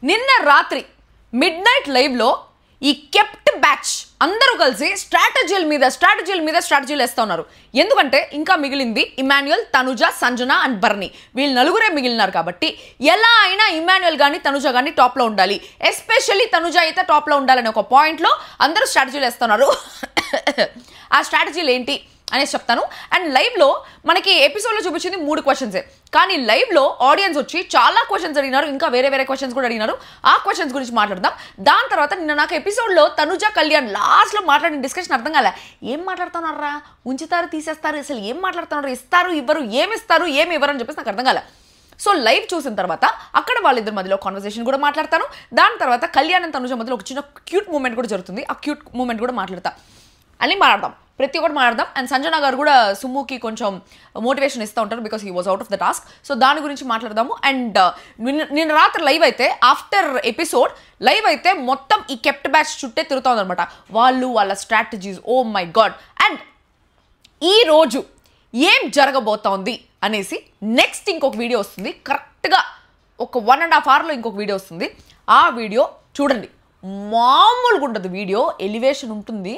నిన్న రాత్రి mid night లైవ్లో ఈ కెప్ట్ బ్యాచ్ అందరూ కలిసి స్ట్రాటజీల మీద వేస్తూ ఉన్నారు. ఎందుకంటే ఇంకా మిగిలింది ఇమాన్యుయల్, తనుజ, సంజన అండ్ బర్నీ. వీళ్ళు నలుగురే మిగిలినారు కాబట్టి ఎలా అయినా ఇమాన్యుయల్ కానీ తనుజ కానీ టాప్లో ఉండాలి. ఎస్పెషల్లీ తనుజ అయితే టాప్లో ఉండాలని ఒక పాయింట్లో అందరూ స్ట్రాటజీలు వేస్తున్నారు. ఆ స్ట్రాటజీలు ఏంటి అనేసి చెప్తాను. అండ్ లైవ్లో మనకి ఎపిసోడ్లో చూపించింది 3 క్వశ్చన్సే, కానీ లైవ్లో ఆడియన్స్ వచ్చి చాలా క్వశ్చన్స్ అడిగినారు, ఇంకా వేరే క్వశ్చన్స్ కూడా అడిగినారు. ఆ క్వశ్చన్స్ గురించి మాట్లాడదాం. దాని తర్వాత నిన్న నాకు ఎపిసోడ్లో తనుజ, కళ్యాణ్ లాస్ట్లో మాట్లాడిన డిస్కషన్ అర్థం కాలే. ఏం మాట్లాడుతున్నారా, ఉంచుతారు తీసేస్తారు, అసలు ఏం మాట్లాడుతున్నారు, ఇస్తారు ఇవ్వరు, ఏమి ఇవ్వరు అని చెప్పేసి నాకు అర్థం కాలే. సో లైవ్ చూసిన తర్వాత అక్కడ వాళ్ళిద్దరి మధ్యలో కాన్వర్సేషన్ కూడా మాట్లాడతాను. దాని తర్వాత కళ్యాణ్ అండ్ తనుజ మధ్యలో ఒక చిన్న క్యూట్ మూమెంట్ కూడా జరుగుతుంది. ఆ క్యూట్ మూమెంట్ కూడా మాట్లాడతా, అన్నీ మాట్లాడదాం, ప్రతి ఒక్కటి మాట్లాడదాం. అండ్ సంజన గారు కూడా సుమ్ముకి కొంచెం మోటివేషన్ ఇస్తూ ఉంటారు because he was out of the task. So దాని గురించి మాట్లాడదాము. అండ్ నిన్న రాత్రి లైవ్ అయితే ఆఫ్టర్ ఎపిసోడ్ లైవ్ అయితే మొత్తం ఈ కెప్ట్ బ్యాచ్ చుట్టే తిరుగుతుంది అనమాట. వాళ్ళ strategies, oh my god. And ఈరోజు ఏం జరగబోతోంది అనేసి నెక్స్ట్ ఇంకొక వీడియో వస్తుంది. కరెక్ట్గా ఒక 1.5 hourలో ఇంకొక వీడియో వస్తుంది. ఆ వీడియో చూడండి, మామూలుగా ఉండదు. వీడియో ఎలివేషన్ ఉంటుంది.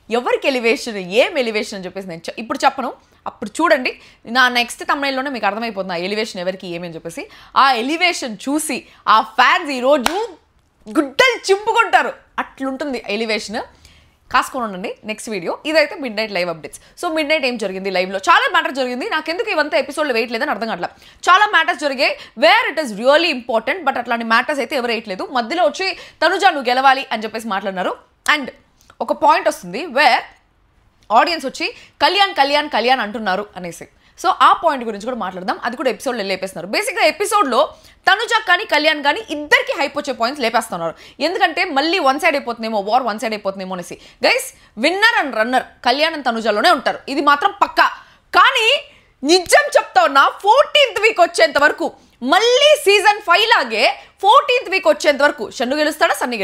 ఎవరికి ఎలివేషన్, ఏం ఎలివేషన్ అని చెప్పేసి నేను ఇప్పుడు చెప్పను, అప్పుడు చూడండి. నా నెక్స్ట్ తమిళలోనే మీకు అర్థమైపోతుంది ఆ ఎలివేషన్ ఎవరికి ఏమని చెప్పేసి. ఆ ఎలివేషన్ చూసి ఆ ఫ్యాన్స్ ఈరోజు గుడ్డలు చింపుకుంటారు, అట్లుంటుంది ఎలివేషన్. కాసుకొని ఉండండి నెక్స్ట్ వీడియో. ఇదైతే mid night live updates. So mid night ఏం జరిగింది లైవ్లో, చాలా మ్యాటర్ జరిగింది. నాకెందుకు ఇవంతా ఎపిసోడ్లో వేయట్లేదని అర్థం కావట్లా. చాలా మ్యాటర్స్ జరిగాయి where it is really important, but అట్లాంటి మ్యాటర్స్ అయితే ఎవరు వేయట్లేదు. మధ్యలో వచ్చి తనుజ నువ్వు గెలవాలి అని చెప్పేసి మాట్లాడినారు. అండ్ ఒక పాయింట్ వస్తుంది వేర్ ఆడియన్స్ వచ్చి కళ్యాణ్ అంటున్నారు అనేసి. సో ఆ పాయింట్ గురించి కూడా మాట్లాడదాం. అది కూడా ఎపిసోడ్లో లేపేస్తున్నారు. బేసిక్గా ఎపిసోడ్లో తనుజ కానీ కళ్యాణ్ కానీ ఇద్దరికి హైప్ వచ్చే పాయింట్స్ లేపేస్తున్నారు. ఎందుకంటే మళ్ళీ వన్ సైడ్ అయిపోతుందేమో, వార్ వన్ సైడ్ అయిపోతుందేమో అనేసి. Guys, winner and runner Kalyan and తనుజలోనే ఉంటారు, ఇది మాత్రం పక్కా. కానీ నిజం చెప్తా ఉన్నా, 14th వీక్ వచ్చేంత వరకు మళ్ళీ సీజన్ 5 లాగే 14th వీక్ వచ్చేంత వరకు షన్ను గెలుస్తాడా, సన్నీ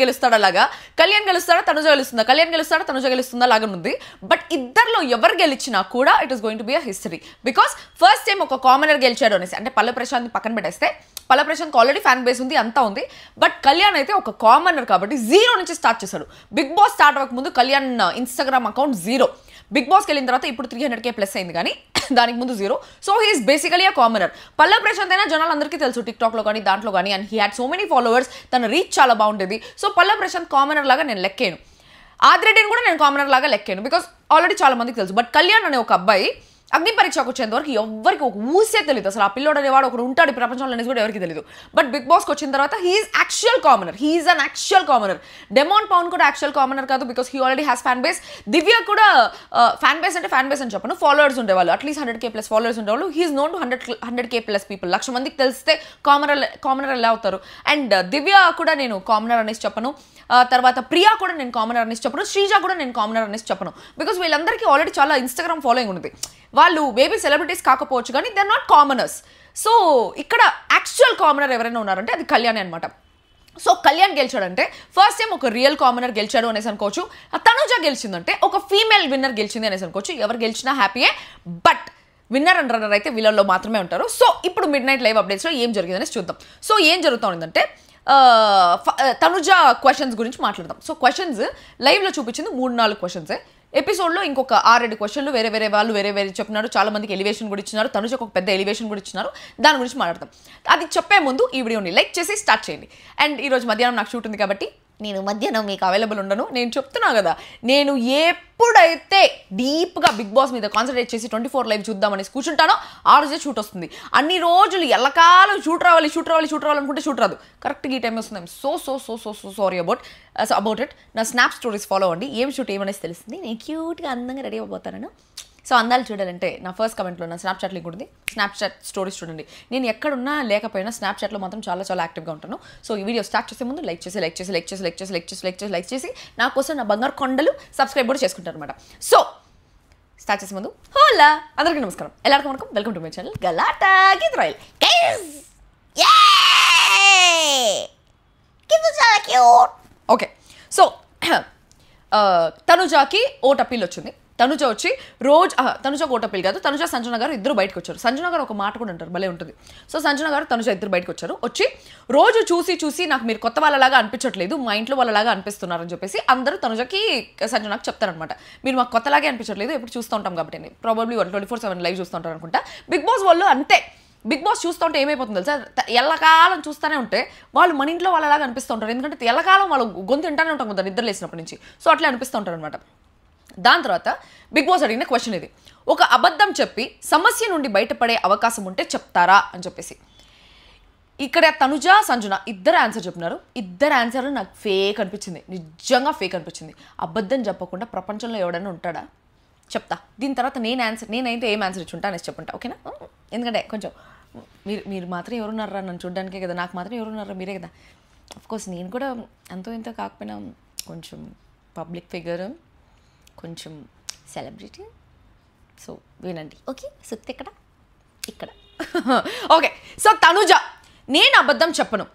గెలుస్తాడా లాగా, కళ్యాణ్ గెలుస్తాడా, తనుజ గెలుస్తుందా, కళ్యాణ్ గెలుస్తాడా, తనుజ గెలుస్తుందా లాగా ఉంది. బట్ ఇద్దరిలో ఎవరు గెలిచినా కూడా it is going to be a history. Because first time ఒక కామనర్ గెలిచాడు అనేసి, అంటే పల్లె ప్రశాంత్ పక్కన పెట్టేస్తే పల్లె ప్రశాంత్ ఆల్రెడీ ఫ్యాన్ బేస్ ఉంది, అంతా ఉంది. బట్ కళ్యాణ్ అయితే ఒక కామనర్ కాబట్టి 0 నుంచి స్టార్ట్ చేశాడు. బిగ్ బాస్ స్టార్ట్ అవ్వక ముందు కళ్యాణ్ ఇన్స్టాగ్రామ్ అకౌంట్ 0, బిగ్ బాస్కి వెళ్ళిన తర్వాత ఇప్పుడు 300K ప్లస్ అయింది, కానీ దానికి ముందు 0. సో హీఈస్ బేసికలీ అ కామనర్. పల్లె ప్రశాంత్ అయినా జనాలందరికీ తెలుసు, టిక్టాక్లో కానీ దాంట్లో కానీ, and he had so many followers, తన రీచ్ చాలా బాగుండేది. సో పల్లె ప్రశాంత్ కామనర్ లాగా నేను లెక్కాను, ఆదిరెడ్డిని కూడా నేను కామనర్ లాగా లెక్కాను, బికాస్ ఆల్రెడీ చాలా మందికి తెలుసు. బట్ కళ్యాణ్ అనే ఒక అబ్బాయి అగ్ని పరీక్షకు వచ్చేంత వరకు ఎవరికి ఒక ఊసే తెలియదు, అసలు ఆ పిల్లోడు అనేవాడు ఒకడు ఉంటాడు ఈ ప్రపంచంలో అనేసి కూడా ఎవరికి తెలియదు. బట్ బిగ్ బాస్కి వచ్చిన తర్వాత he's actual commoner. Demon Pavan కూడా యాక్చువల్ కామనర్ కాదు, because he already has fan base. Divya కూడా ఫ్యాన్ బేస్ అని చెప్పను, ఫాలోవర్స్ ఉండేవాళ్ళు, అట్లీస్ట్ 100K ప్లస్ ఫాలోవర్స్ ఉండేవాళ్ళు. He's known to 100K plus people. 1,00,000 మందికి తెలిస్తే కామనర్ ఎలా అవుతారు. అండ్ దివ్య కూడా నేను కామనర్ అనేసి చెప్పను, తర్వాత ప్రియా కూడా నేను కామనర్ అనేసి చెప్పను, శ్రీజ కూడా నేను కామనర్ అనేసి చెప్పను, బికాస్ వీళ్ళందరికీ ఆల్రెడీ చాలా ఇన్స్టాగ్రామ్ ఫాలోయింగ్ ఉంది. వాళ్ళు మేబీ సెలబ్రిటీస్ కాకపోవచ్చు కానీ they are not commoners. So ఇక్కడ యాక్చువల్ కామనర్ ఎవరైనా ఉన్నారంటే అది కళ్యాణ్ అనమాట. సో కళ్యాణ్ గెలిచాడంటే ఫస్ట్ టైం ఒక రియల్ కామనర్ గెలిచాడు అనేసి అనుకోవచ్చు. తనుజ గెలిచిందంటే ఒక ఫీమేల్ విన్నర్ గెలిచింది అనేసి అనుకోవచ్చు. ఎవరు గెలిచినా హ్యాపీయే, బట్ విన్నర్ అండ్ రన్నర్ అయితే వీళ్ళల్లో మాత్రమే ఉంటారు. సో ఇప్పుడు మిడ్ నైట్ లైవ్ అప్డేట్స్లో ఏం జరిగిందనేసి చూద్దాం. సో ఏం జరుగుతుందంటే తనుజ క్వశ్చన్స్ గురించి మాట్లాడదాం. సో క్వశ్చన్స్ లైవ్లో చూపించింది 3-4 క్వశ్చన్సే. ఎపిసోడ్లో ఇంకొక 6-7 క్వశ్చన్లు వేరే వాళ్ళు వేరే చెప్పినారు. చాలా మందికి ఎలివేషన్ కూడా ఇచ్చినారు, తనుజకు ఒక పెద్ద ఎలివేషన్ కూడా ఇచ్చినారు. దాని గురించి మాట్లాడతాం. అది చెప్పే ముందు ఈ వీడియోని లైక్ చేసి స్టార్ట్ చేయండి. అండ్ ఈరోజు మధ్యాహ్నం నాకు షూట్ ఉంది కాబట్టి నేను మధ్యాహ్నం మీకు అవైలబుల్ ఉండను. నేను చెప్తున్నా కదా, నేను ఎప్పుడైతే డీప్గా బిగ్ బాస్ మీద కాన్సన్ట్రేట్ చేసి 24 లైవ్ చూద్దామని కూర్చుంటానో ఆ రోజే షూట్ వస్తుంది. అన్ని రోజులు ఎల్లకాలం షూట్ రావాలి అనుకుంటే షూట్ రాదు. కరెక్ట్గా ఈ టైం వస్తుంది. I'm so sorry about it. నా స్నాప్ స్టోరీస్ ఫాలో అవ్వండి, ఏం షూట్ ఏమనేసి తెలుస్తుంది. నేను క్యూట్గా అందంగా రెడీ అయిపోతాను. సో అందాలు చూడాలంటే నా ఫస్ట్ కమెంట్లో నా స్నాప్చాట్ లింక్ ఉంటుంది, స్నాప్చాట్ స్టోరీస్ చూడండి. నేను ఎక్కడున్నా లేకపోయినా స్నాప్చాట్లో మాత్రం చాలా యాక్టివ్గా ఉంటాను. సో ఈ వీడియో స్టార్ట్ చేసే ముందు లైక్ చేసి నా కోసం నా బంగారు కొండలు సబ్స్క్రైబ్ కూడా చేసుకుంటారు అనమాట. సో స్టార్ట్ చేసే ముందు హోలా, అందరికీ నమస్కారం, వెళ్ళాడుకో welcome to my channel Galata Geeth Royal. Okay, so తనుజాకి ఓట్ అప్పీల్ వచ్చింది. తనుజ వచ్చి రోజు తనుజ ఓటపిల్ కాదు, తనుజ సంజన గారు ఇద్దరు బయటకు వచ్చారు. సంజన గారు ఒక మాట కూడా అంటారు, భలే ఉంటుంది. సో సంజన గారు తనుజ ఇద్దరు బయటకు వచ్చారు. వచ్చి రోజు చూసి నాకు మీరు కొత్త వాళ్ళలాగా అనిపించట్లేదు, మా ఇంట్లో వాళ్ళలాగా అనిపిస్తున్నారని చెప్పేసి అందరూ తనుజకి సంజనకు చెప్తారనమాట. మీరు మాకు కొత్తలాగే అనిపించట్లేదు, ఎప్పుడు చూస్తూ ఉంటాం కాబట్టి. ప్రాబబ్లీ 24/7 లైవ్ చూస్తూ ఉంటారు అనుకుంటా. బిగ్ బాస్ వాళ్ళు అంతే, బిగ్ బాస్ చూస్తూ ఉంటే ఏమైపోతుంది తెలుసా, ఎల్లకాలం చూస్తూనే ఉంటే వాళ్ళు మన ఇంట్లో వాళ్ళలాగా అనిపిస్తూ ఉంటారు. ఎందుకంటే ఎల్లకాలం వాళ్ళు గొంతు వింటానే ఉంటాం కదా నిద్ర లేసినప్పటి నుంచి. సో అట్లా అనిపిస్తూ ఉంటారు అనమాట. దాని తర్వాత బిగ్ బాస్ అడిగిన క్వశ్చన్ ఇది, ఒక అబద్ధం చెప్పి సమస్య నుండి బయటపడే అవకాశం ఉంటే చెప్తారా అని చెప్పేసి. ఇక్కడ తనుజ సంజన ఇద్దరు ఆన్సర్ చెప్పినారు. ఇద్దరు ఆన్సర్ నాకు ఫేక్ అనిపించింది, నిజంగా ఫేక్ అనిపించింది. అబద్ధం చెప్పకుండా ప్రపంచంలో ఎవడైనా ఉంటాడా? చెప్తా. దీని తర్వాత నేనైతే ఏం ఆన్సర్ ఇచ్చి ఉంటా అనేసి చెప్పుంటా, ఓకేనా? ఎందుకంటే కొంచెం మీరు మాత్రం ఎవరున్నారా నన్ను చూడడానికే కదా, నాకు మాత్రం ఎవరున్నారా మీరే కదా. అఫ్కోర్స్ నేను కూడా ఎంతో ఎంతో కాకపోయినా కొంచెం పబ్లిక్ ఫిగర్, కొంచెం సెలబ్రిటీ. సో వినండి, ఓకే? సుత్తి ఇక్కడ ఓకే. సో తనుజ, నేను అబద్ధం చెప్పను,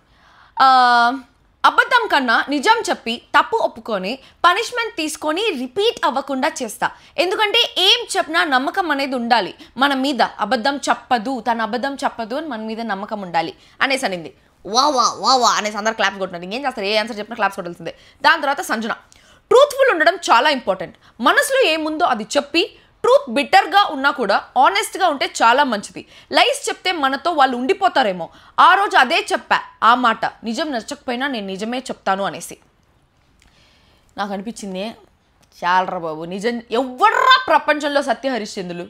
అబద్ధం కన్నా నిజం చెప్పి తప్పు ఒప్పుకొని పనిష్మెంట్ తీసుకొని రిపీట్ అవ్వకుండా చేస్తా. ఎందుకంటే ఏం చెప్పినా నమ్మకం అనేది ఉండాలి మన మీద. అబద్ధం చెప్పదు, తను అబద్ధం చెప్పదు అని మన మీద నమ్మకం ఉండాలి అనేసి అనింది. వా వా వా వా అనేసి అందరు క్లాప్స్ కొట్టినారు. ఇంకేం చేస్తారు, ఏ ఆన్సర్ చెప్పినా క్లాప్స్ కొట్టాల్సిందే. దాని తర్వాత సంజన, ట్రూత్ఫుల్ ఉండడం చాలా ఇంపార్టెంట్. మనసులో ఏముందో అది చెప్పి ట్రూత్ బిటర్గా ఉన్నా కూడా ఆనెస్ట్గా ఉంటే చాలా మంచిది. లైస్ చెప్తే మనతో వాళ్ళు ఉండిపోతారేమో. ఆ రోజు అదే చెప్పా, ఆ మాట నిజం నచ్చకపోయినా నేను నిజమే చెప్తాను అనేసి. నాకు అనిపించింది, చాలరా బాబు, నిజం ఎవ్వర్రా ప్రపంచంలో సత్య హరిశ్చంద్రులు,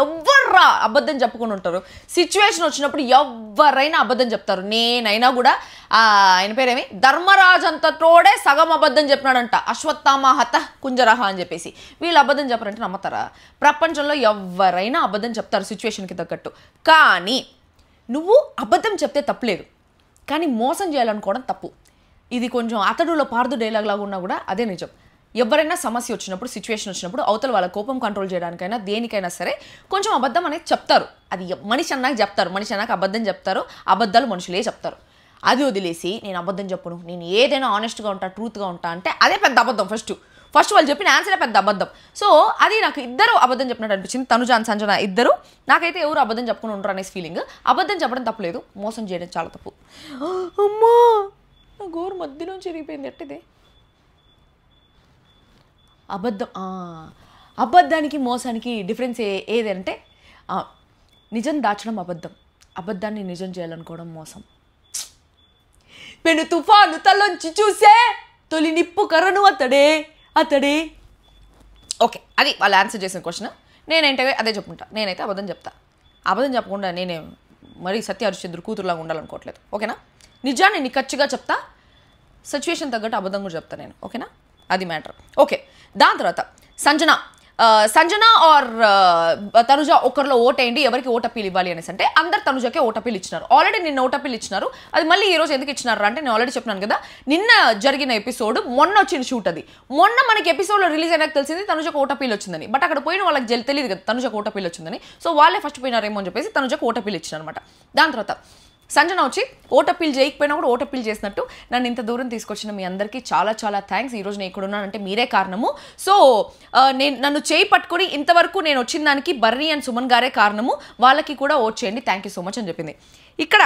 ఎవ్వర్రా అబద్ధం చెప్పుకొని ఉంటారు. సిచ్యువేషన్ వచ్చినప్పుడు ఎవరైనా అబద్ధం చెప్తారు. నేనైనా కూడా ఆయన పేరేమి ధర్మరాజు అంత తోడే సగం అబద్ధం చెప్పినాడంట, అశ్వత్థామ హత కుంజరహ అని చెప్పేసి. వీళ్ళు అబద్ధం చెప్పారంటే నమ్మతారా? ప్రపంచంలో ఎవరైనా అబద్ధం చెప్తారు సిచ్యువేషన్కి తగ్గట్టు. కానీ నువ్వు అబద్ధం చెప్తే తప్పులేదు, కానీ మోసం చేయాలనుకోవడం తప్పు. ఇది కొంచెం అతడులో పార్దు డైలాగ్ లాగా ఉన్నా కూడా అదే నిజం. ఎవరైనా సమస్య వచ్చినప్పుడు, సిచ్యువేషన్ వచ్చినప్పుడు అవతల వాళ్ళ కోపం కంట్రోల్ చేయడానికైనా దేనికైనా సరే కొంచెం అబద్ధం అనేది చెప్తారు. అది మనిషి అన్నాక చెప్తారు, మనిషి అన్నాక అబద్ధం చెప్తారు. అబద్ధాలు మనుషులే చెప్తారు. అది వదిలేసి నేను అబద్ధం చెప్పను, నేను ఏదైనా ఆనెస్ట్గా ఉంటా, ట్రూత్గా ఉంటా అంటే అదే పెద్ద అబద్ధం. ఫస్ట్ వాళ్ళు చెప్పిన ఆన్సరే పెద్ద అబద్ధం. సో అది నాకు ఇద్దరు అబద్ధం చెప్పినట్టు అనిపించింది, తనుజ సంజన ఇద్దరు. నాకైతే ఎవరు అబద్ధం చెప్పుకుని ఉంటారు అనేసి ఫీలింగ్. అబద్ధం చెప్పడం తప్పులేదు, మోసం చేయడం చాలా తప్పు. అమ్మా నా గోరు మధ్యలోంచి చిరిగిపోయింది. ఎట్టిదే అబద్ధానికి మోసానికి డిఫరెన్స్ ఏదంటే నిజం దాచడం అబద్ధం, అబద్ధాన్ని నిజం చేయాలనుకోవడం మోసం. పెను తుఫాను తలొంచి చూసే తొలి నిప్పు కర్రను అతడే. ఓకే, అది వాళ్ళు ఆన్సర్ చేసిన క్వశ్చన్. నేనేంటే అదే చెప్పుకుంటా, నేనైతే అబద్ధం చెప్తా. అబద్ధం చెప్పకుండా నేనే మరీ సత్య హరిశ్చంద్రుడు కూతురులాగా ఉండాలనుకోవట్లేదు, ఓకేనా? నిజాన్ని నిక్కచ్చిగా చెప్తా, సిచ్యువేషన్ తగ్గట్టు అబద్ధం కూడా చెప్తా నేను, ఓకేనా? అది మ్యాటర్. ఓకే, దాని తర్వాత సంజన ఆర్ తనుజ ఒకరిలో ఓటేయండి, ఎవరికి ఓట్ అప్పీల్ ఇవ్వాలి అనేసి అంటే అందరు తనుజకే ఓట్ అప్పీల్ ఇచ్చినారు. ఆల్రెడీ నిన్న ఓట్ అప్పీల్ ఇచ్చినారు. అది మళ్ళీ ఈ రోజు ఎందుకు ఇచ్చినారు అంటే నేను ఆల్రెడీ చెప్పినాను కదా, నిన్న జరిగిన ఎపిసోడ్ మొన్న వచ్చిన షూట్. అది మొన్న మనకి ఎపిసోడ్లో రిలీజ్ అయినాక తెలిసింది తనుజకు ఓట్ అప్పీల్ వచ్చిందని. బట్ అక్కడ పోయిన వాళ్ళకి తెలియదు కదా తనుజకు ఓట్ అప్పీల్ వచ్చిందని. సో వాళ్ళే ఫస్ట్ పోయినారేమో అని చెప్పేసి తనుజకు ఓట్ అప్పీల్ ఇచ్చిన అనమాట. దాని తర్వాత సంజన వచ్చి ఓట్ అప్పీల్ చేయకపోయినా కూడా ఓట్ అప్పీల్ చేసినట్టు నన్ను ఇంత దూరం తీసుకొచ్చిన మీ అందరికీ చాలా చాలా థ్యాంక్స్. ఈరోజు నేను ఇక్కడ ఉన్నానంటే మీరే కారణము. సో నన్ను చేయి పట్టుకొని ఇంతవరకు నేను వచ్చిన దానికి బర్నీ అండ్ సుమన్ గారే కారణము. వాళ్ళకి కూడా ఓట్ చేయండి, థ్యాంక్ యూ సో మచ్ అని చెప్పింది. ఇక్కడ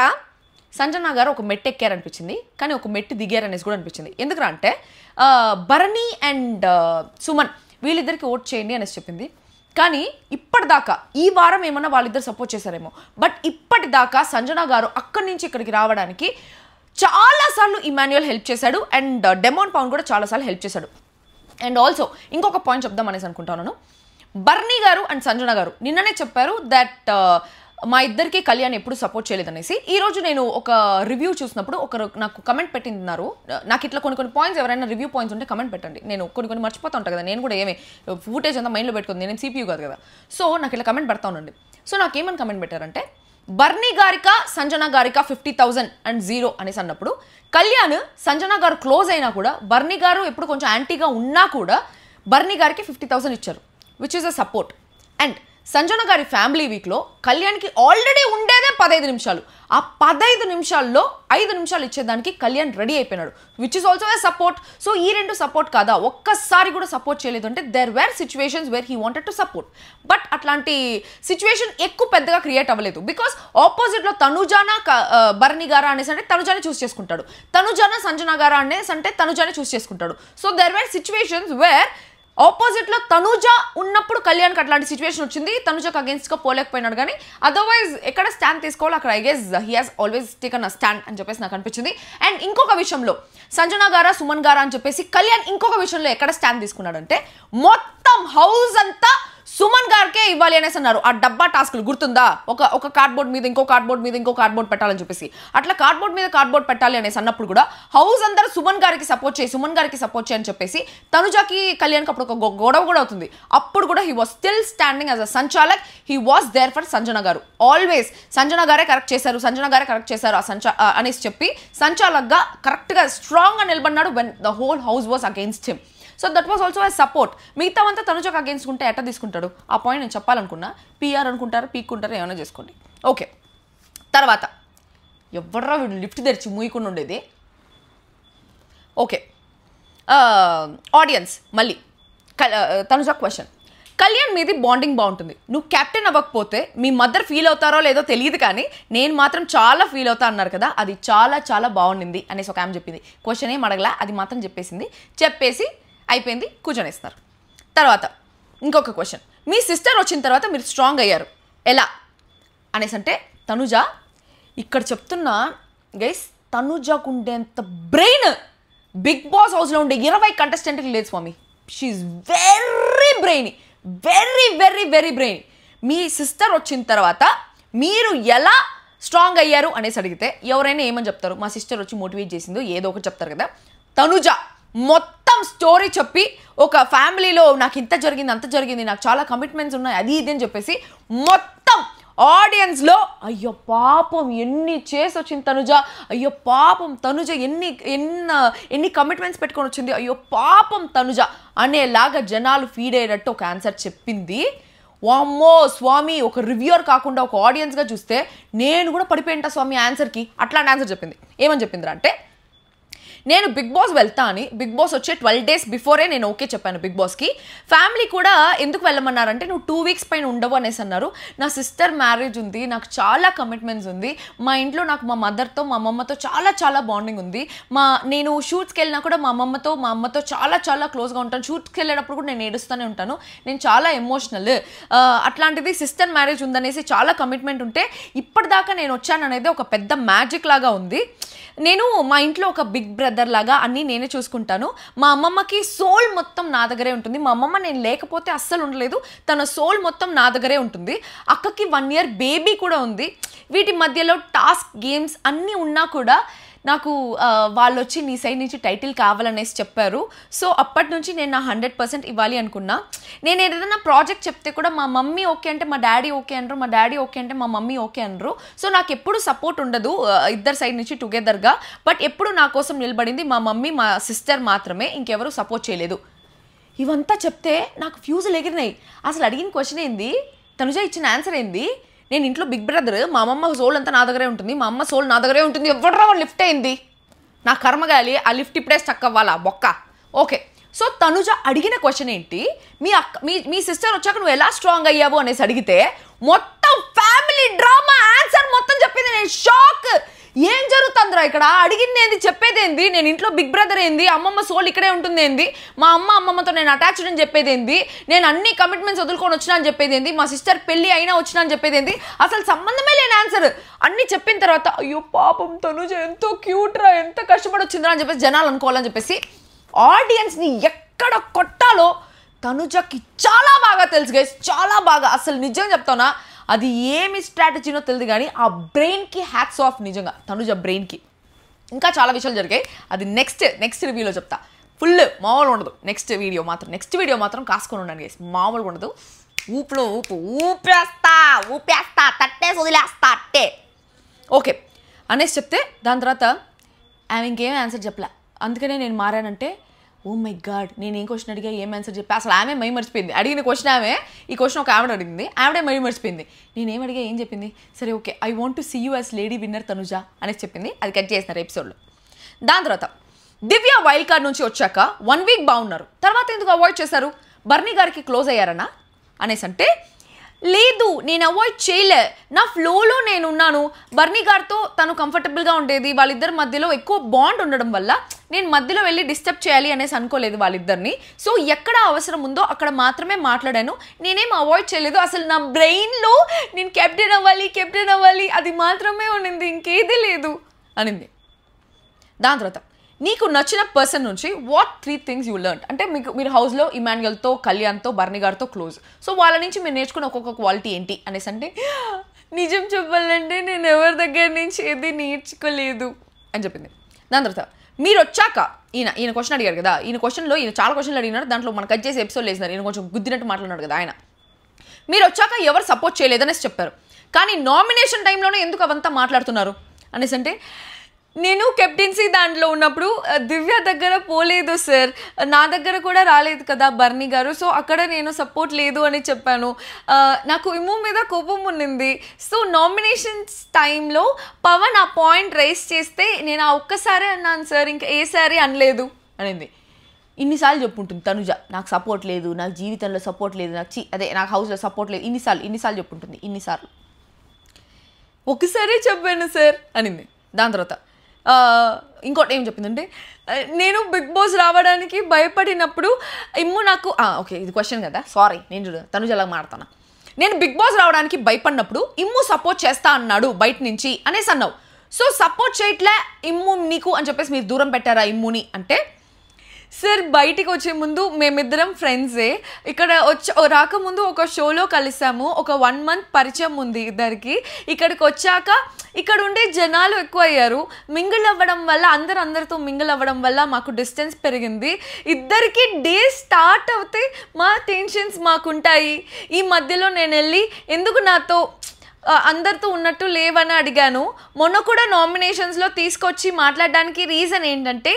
సంజన గారు ఒక మెట్టు ఎక్కారనిపించింది, కానీ ఒక మెట్టు దిగారనేసి కూడా అనిపించింది. ఎందుకంటే బర్నీ అండ్ సుమన్ వీళ్ళిద్దరికి ఓట్ చేయండి అనేసి చెప్పింది. కానీ ఇప్పటిదాకా ఈ వారం ఏమన్నా వాళ్ళిద్దరు సపోర్ట్ చేశారేమో, బట్ ఇప్పటిదాకా సంజన గారు అక్కడి నుంచి ఇక్కడికి రావడానికి చాలాసార్లు ఇమాన్యుయల్ హెల్ప్ చేశాడు అండ్ డెమోన్ పవన్ కూడా చాలాసార్లు హెల్ప్ చేశాడు. అండ్ ఆల్సో ఇంకొక పాయింట్ చెప్దాం అనేసి అనుకుంటున్నాను. బర్నీ గారు అండ్ సంజన గారు నిన్ననే చెప్పారు దట్ మా ఇద్దరికి కళ్యాణ్ ఎప్పుడు సపోర్ట్ చేయలేదనేసి. ఈరోజు నేను ఒక రివ్యూ చూసినప్పుడు ఒకరు నాకు కమెంట్ పెట్టిన్నారు. నాకు ఇట్లా కొన్ని పాయింట్స్ ఎవరైనా రివ్యూ పాయింట్స్ ఉంటే కమెంట్ పెట్టండి. నేను కొన్ని మర్చిపోతా ఉంటాను కదా, నేను కూడా ఏమి ఫుటేజ్ అంతా మైండ్లో పెట్టుకుంది, నేను CPU కాదు కదా. సో నాకు ఇట్లా కమెంట్ పెడతా ఉండండి. సో నాకేమని కమెంట్ పెట్టారంటే బర్నీ గారిక సంజన గారిక 50,000 అండ్ 0 అనేసి అన్నప్పుడు కళ్యాణ్ సంజన గారు క్లోజ్ అయినా కూడా బర్నీ గారు ఎప్పుడు కొంచెం యాంటీగా ఉన్నా కూడా బర్నీ గారికి 50,000 ఇచ్చారు, which is a support. And Sanjana గారి ఫ్యామిలీ వీక్లో కళ్యాణ్కి ఆల్రెడీ ఉండేదే 15 నిమిషాలు. ఆ 15 నిమిషాల్లో 5 నిమిషాలు ఇచ్చేదానికి కళ్యాణ్ రెడీ అయిపోయినాడు, which is also a support. So ఈ రెండు సపోర్ట్ కాదా? ఒక్కసారి కూడా సపోర్ట్ చేయలేదు అంటే there wear situations where he wanted to support. But అట్లాంటి సిచ్యువేషన్ ఎక్కువ పెద్దగా క్రియేట్ అవ్వలేదు. బికాస్ ఆపోజిట్లో తనుజానా భరణి గారా అనేసి అంటే తనుజాని చూస్ చేసుకుంటాడు, తనుజానా సంజన గారా అనేసి అంటే తనుజాని చూస్ చేసుకుంటాడు. So there wear situations where ఆపోజిట్లో తనుజ ఉన్నప్పుడు కళ్యాణ్కి అట్లాంటి సిచ్యువేషన్ వచ్చింది, తనుజకు అగేన్స్ట్గా పోలేకపోయినాడు. కానీ అదర్వైజ్ ఎక్కడ స్టాండ్ తీసుకోవాలి అక్కడ I guess he has always taken a stand అని చెప్పేసి నాకు అనిపించింది. అండ్ ఇంకొక విషయంలో సంజన గారా సుమన్ గారా అని చెప్పేసి కళ్యాణ్ ఇంకొక విషయంలో ఎక్కడ స్టాండ్ తీసుకున్నాడంటే మొత్తం హౌస్ అంతా సుమన్ గారికే ఇవ్వాలి అనేసి అన్నారు. ఆ డబ్బా టాస్క్లు గుర్తుందా? ఒక కార్డ్బోర్డ్ మీద ఇంకో కార్డ్బోర్డ్ మీద ఇంకో కార్డ్బోర్డ్ పెట్టాలని చెప్పేసి అట్లా కార్డ్బోర్డ్ మీద కార్డ్బోర్డ్ పెట్టాలి అనేసి అన్నప్పుడు కూడా హౌస్ అందరూ సుమన్ గారికి సపోర్ట్ చేయి అని చెప్పేసి తనుజాకి కళ్యాణ్కి అప్పుడు ఒక గొడవ కూడా అవుతుంది. అప్పుడు కూడా he was still standing as a sanchalak, he was there for Sanjana గారు. ఆల్వేస్ సంజన గారే కరెక్ట్ చేశారు ఆ అనేసి చెప్పి సంచాలక్గా కరెక్ట్గా స్ట్రాంగ్గా నిలబడినాడు when the whole house was against him. So that was also a support. మిగతా అంతా తనుజకు అగేన్స్ట్ ఉంటే ఎట్లా తీసుకుంటాడు? ఆ పాయింట్ నేను చెప్పాలనుకున్నా. పిఆర్ అనుకుంటారు, పీక్కుంటారు, ఏమైనా చేసుకోండి. ఓకే, తర్వాత ఎవర్రా వీడు లిఫ్ట్ తెరిచి మూయకుండా ఉండేది? ఓకే, ఆడియన్స్ మళ్ళీ తనుజ క్వశ్చన్. కళ్యాణ్ మీది బాండింగ్ బాగుంటుంది, నువ్వు కెప్టెన్ అవ్వకపోతే మీ మదర్ ఫీల్ అవుతారో లేదో తెలియదు కానీ నేను మాత్రం చాలా ఫీల్ అవుతా అన్నారు కదా, అది చాలా చాలా బాగుండింది అనేసి ఒక ఆమె చెప్పింది. క్వశ్చన్ ఏం అడగలా, అది మాత్రం చెప్పేసి అయిపోయింది, కూర్చొనేస్తున్నారు. తర్వాత ఇంకొక క్వశ్చన్, మీ సిస్టర్ వచ్చిన తర్వాత మీరు స్ట్రాంగ్ అయ్యారు ఎలా అనేసి అంటే తనుజ ఇక్కడ చెప్తున్నా గైస్, తనుజకు ఉండేంత బ్రెయిన్ బిగ్ బాస్ హౌస్లో ఉండే 20 కంటెస్టెంట్కి లేదు స్వామి. She very brainy, very very very brainy. మీ సిస్టర్ వచ్చిన తర్వాత మీరు ఎలా స్ట్రాంగ్ అయ్యారు అనేసి అడిగితే ఎవరైనా ఏమని చెప్తారు? మా సిస్టర్ వచ్చి మోటివేట్ చేసిందో ఏదో ఒకటి చెప్తారు కదా. తనుజ మొత్తం స్టోరీ చెప్పి ఒక ఫ్యామిలీలో నాకు ఇంత జరిగింది అంత జరిగింది, నాకు చాలా కమిట్మెంట్స్ ఉన్నాయి, అది ఇది అని చెప్పేసి మొత్తం ఆడియన్స్లో అయ్యో పాపం ఎన్ని చేసి వచ్చింది తనుజ, అయ్యో పాపం తనుజ ఎన్ని కమిట్మెంట్స్ పెట్టుకొని వచ్చింది, అయ్యో పాపం తనుజ అనేలాగా జనాలు ఫీడ్ అయ్యేటట్టు ఒక ఆన్సర్ చెప్పింది. వామ్మో స్వామి, ఒక రివ్యూర్ కాకుండా ఒక ఆడియన్స్గా చూస్తే నేను కూడా పడిపోయింటా స్వామి ఆన్సర్కి. అట్లాంటి ఆన్సర్ చెప్పింది. ఏమని చెప్పిందిరా అంటే, నేను బిగ్ బాస్ వెళ్తా అని బిగ్ బాస్ వచ్చే 12 days బిఫోరే నేను ఓకే చెప్పాను బిగ్ బాస్కి. ఫ్యామిలీ కూడా ఎందుకు వెళ్ళమన్నారంటే నువ్వు 2 weeks పైన ఉండవు అనేసి అన్నారు. నా సిస్టర్ మ్యారేజ్ ఉంది, నాకు చాలా కమిట్మెంట్స్ ఉంది, మా ఇంట్లో నాకు మా మదర్తో మా అమ్మమ్మతో చాలా చాలా బాండింగ్ ఉంది, నేను షూట్స్కి వెళ్ళినా కూడా మా అమ్మతో చాలా చాలా క్లోజ్గా ఉంటాను, షూట్స్కి వెళ్ళేటప్పుడు కూడా నేను ఏడుస్తూనే ఉంటాను, నేను చాలా ఎమోషనల్, అట్లాంటిది సిస్టర్ మ్యారేజ్ ఉందనేసి చాలా కమిట్మెంట్ ఉంటే ఇప్పటిదాకా నేను వచ్చాను అనేది ఒక పెద్ద మ్యాజిక్ లాగా ఉంది. నేను మా ఇంట్లో ఒక బిగ్ బ్రదర్ లాగా అన్నీ నేనే చూసుకుంటాను, మా అమ్మమ్మకి సోల్ మొత్తం నా దగ్గరే ఉంటుంది, మా అమ్మమ్మ నేను లేకపోతే అస్సలు ఉండలేదు, తన సోల్ మొత్తం నా దగ్గరే ఉంటుంది, అక్కకి 1 year బేబీ కూడా ఉంది, వీటి మధ్యలో టాస్క్ గేమ్స్ అన్నీ ఉన్నా కూడా నాకు వాళ్ళు వచ్చి నీ సైడ్ నుంచి టైటిల్ కావాలనేసి చెప్పారు. సో అప్పటి నుంచి నేను నా 100% ఇవ్వాలి అనుకున్నా. నేను ఏదైనా ప్రాజెక్ట్ చెప్తే కూడా మా మమ్మీ ఓకే అంటే మా డాడీ ఓకే అనరు, మా డాడీ ఓకే అంటే మా మమ్మీ ఓకే అనరు. సో నాకు ఎప్పుడు సపోర్ట్ ఉండదు ఇద్దరు సైడ్ నుంచి టుగెదర్గా. బట్ ఎప్పుడు నా కోసం నిలబడింది మా మమ్మీ మా సిస్టర్ మాత్రమే, ఇంకెవరు సపోర్ట్ చేయలేదు. ఇవంతా చెప్తే నాకు ఫ్యూజులు ఎగిరినాయి. అసలు అడిగిన క్వశ్చన్ ఏంది, తనుజ ఇచ్చిన ఆన్సర్ ఏంది, నేను ఇంట్లో బిగ్ బ్రదర్, మా అమ్మమ్మ సోల్ అంతా నా దగ్గరే ఉంటుంది, మా అమ్మ సోల్ నా దగ్గరే ఉంటుంది, ఎవడరా లిఫ్ట్ అయింది, నా కర్మగాలి ఆ లిఫ్ట్ ఇప్పుడే స్టక్ అవ్వాలా బొక్క. ఓకే, సో తనుజ అడిగిన క్వశ్చన్ ఏంటి, మీ సిస్టర్ వచ్చాక నువ్వు ఎలా స్ట్రాంగ్ అయ్యావు అనేసి అడిగితే మొత్తం ఫ్యామిలీ డ్రామా ఆన్సర్ మొత్తం చెప్పింది. నేను షాక్, ఏం జరుగుతుందిరా ఇక్కడ, అడిగింది ఏంది, చెప్పేది ఏంది, నేను ఇంట్లో బిగ్ బ్రదర్ ఏంది, అమ్మమ్మ సోల్ ఇక్కడే ఉంటుంది ఏంది, మా అమ్మమ్మతో నేను అటాచ్డ్ అని చెప్పేది ఏంది, నేను అన్ని కమిట్మెంట్స్ వదులుకొని వచ్చినా అని చెప్పేది ఏంది, మా సిస్టర్ పెళ్ళి అయినా వచ్చినా అని చెప్పేది ఏంది, అసలు సంబంధమే లేని ఆన్సర్ అన్ని చెప్పిన తర్వాత అయ్యో పాపం తనుజ ఎంతో క్యూట్ రా, ఎంత కష్టపడి వచ్చిందిరా అని చెప్పేసి జనాలు అనుకోవాలని చెప్పేసి ఆడియన్స్ని ఎక్కడ కొట్టాలో తనుజకి చాలా బాగా తెలుసు గైస్, చాలా బాగా. అసలు నిజంగా చెప్తానా, అది ఏమి స్ట్రాటజీనో తెలియదు కానీ ఆ బ్రెయిన్కి హ్యాట్స్ ఆఫ్ నిజంగా తనుజ బ్రెయిన్కి. ఇంకా చాలా విషయాలు జరిగాయి, అది నెక్స్ట్ రివ్యూలో చెప్తా. ఫుల్ మామూలు ఉండదు నెక్స్ట్ వీడియో మాత్రం కాసుకొని ఉండండి గైస్, మామూలుగా ఉండదు. ఊపేస్తా తట్టేసి వదిలేస్తా అట్టే. ఓకే అనేసి చెప్తే దాని తర్వాత ఆమె ఇంకేమీ ఆన్సర్ చెప్పలే. అందుకనే నేను మారానంటే ఓ మై గాడ్, నేను ఏం క్వశ్చన్ అడిగా, ఏం ఆన్సర్ చెప్పి అసలు ఆమె మై మర్చిపోయింది. అడిగిన క్వశ్చన్ ఆమె, ఈ క్వశ్చన్ ఒక ఆవిడ అడిగింది, ఆవిడే మై మర్చిపోయింది. నేనేం అడిగా, ఏం చెప్పింది, సరే okay I want to see you as lady winner Tanuja అనేసి చెప్పింది. అది కట్ చేసినారు ఎపిసోడ్లో. దాని తర్వాత దివ్య వైల్డ్ కార్డ్ నుంచి వచ్చాక 1 వీక్ బాగున్నారు, తర్వాత ఎందుకు అవాయిడ్ చేశారు, బర్నీ గారికి క్లోజ్ అయ్యారనా అనేసి అంటే, లేదు నేను అవాయిడ్ చేయలే, నా ఫ్లోలో నేను ఉన్నాను. బర్నీ గారితో తను కంఫర్టబుల్గా ఉండేది, వాళ్ళిద్దరి మధ్యలో ఎక్కువ బాండ్ ఉండడం వల్ల నేను మధ్యలో వెళ్ళి డిస్టర్బ్ చేయాలి అనేసి అనుకోలేదు వాళ్ళిద్దరిని. సో ఎక్కడ అవసరం ఉందో అక్కడ మాత్రమే మాట్లాడాను, నేనేం అవాయిడ్ చేయలేదు. అసలు నా బ్రెయిన్లో నేను కెప్టెన్ అవ్వాలి అది మాత్రమే ఉండింది, ఇంకేదీ లేదు అనింది. దాని తర్వాత నీకు నచ్చిన పర్సన్ నుంచి వాట్ 3 things యూ లెర్న్, అంటే మీరు హౌస్లో ఇమాన్యుయల్తో, కళ్యాణ్తో, బర్నీ గారితో క్లోజ్, సో వాళ్ళ నుంచి మీరు నేర్చుకున్న ఒక్కొక్క క్వాలిటీ ఏంటి అనేసి అంటే, నిజం చెప్పాలంటే నేను ఎవరి దగ్గర నుంచి ఏది నేర్చుకోలేదు అని చెప్పింది. దాని తర్వాత మీరు వచ్చాక ఈయన క్వశ్చన్ అడిగారు కదా, ఈయన క్వశ్చన్లో ఈయన చాలా క్వశ్చన్లు అడిగినారు, దాంట్లో మనకు కట్ చేసి ఎపిసోడ్ వేసినారు, ఈయన కొంచెం గుద్దినట్టు మాట్లాడినాడు కదా ఆయన. మీరు వచ్చాక ఎవరు సపోర్ట్ చేయలేదనేసి చెప్పారు, కానీ నామినేషన్ టైంలోనే ఎందుకు అవంతా మాట్లాడుతున్నారు అనేసి అంటే, నేను కెప్టెన్సీ దాంట్లో ఉన్నప్పుడు దివ్య దగ్గర పోలేదు సార్, నా దగ్గర కూడా రాలేదు కదా బర్నీ గారు, సో అక్కడ నేను సపోర్ట్ లేదు అని చెప్పాను. నాకు ఇమ్ము మీద కోపం ఉన్నింది, సో నామినేషన్స్ టైంలో పవన్ ఆ పాయింట్ రైస్ చేస్తే నేను ఆ ఒక్కసారే అన్నాను సార్, ఇంకా ఏసారి అనలేదు అనింది. ఇన్నిసార్లు చెప్పుంటుంది తనుజ, నాకు సపోర్ట్ లేదు, నాకు జీవితంలో సపోర్ట్ లేదు, నాకు హౌస్లో సపోర్ట్ లేదు, ఇన్నిసార్లు చెప్పుంటుంది, ఇన్నిసార్లు. ఒకసారే చెప్పాను సార్ అనింది. దాని తర్వాత ఇంకోటి ఏం చెప్పిందంటే, నేను బిగ్ బాస్ రావడానికి భయపడినప్పుడు ఇమ్ము నాకు ఓకే ఇది క్వశ్చన్ కదా, సారీ నేను చూడు తనుజలా మాడతాను. నేను బిగ్ బాస్ రావడానికి భయపడినప్పుడు ఇమ్ము సపోర్ట్ చేస్తా అన్నాడు బయట నుంచి అనేసి అన్నావు, సో సపోర్ట్ చేయట్లే ఇమ్ము నీకు అని చెప్పేసి మీరు దూరం పెట్టారా ఇమ్ముని అంటే, సార్ బయటికి వచ్చే ముందు మేమిద్దరం ఫ్రెండ్సే, ఇక్కడ రాకముందు ఒక షోలో కలిసాము, ఒక 1 month పరిచయం ఉంది ఇద్దరికి, ఇక్కడికి వచ్చాక ఇక్కడ ఉండే జనాలు ఎక్కువ అయ్యారు, మింగిల్ అవ్వడం వల్ల అందరితో మింగిల్ అవ్వడం వల్ల మాకు డిస్టెన్స్ పెరిగింది, ఇద్దరికి డే స్టార్ట్ అవుతే మా టెన్షన్స్ మాకుంటాయి, ఈ మధ్యలో నేను వెళ్ళి ఎందుకు నాతో అందరితో ఉన్నట్టు లేవని అడిగాను, మొన్న కూడా నామినేషన్స్లో తీసుకొచ్చి మాట్లాడడానికి రీజన్ ఏంటంటే,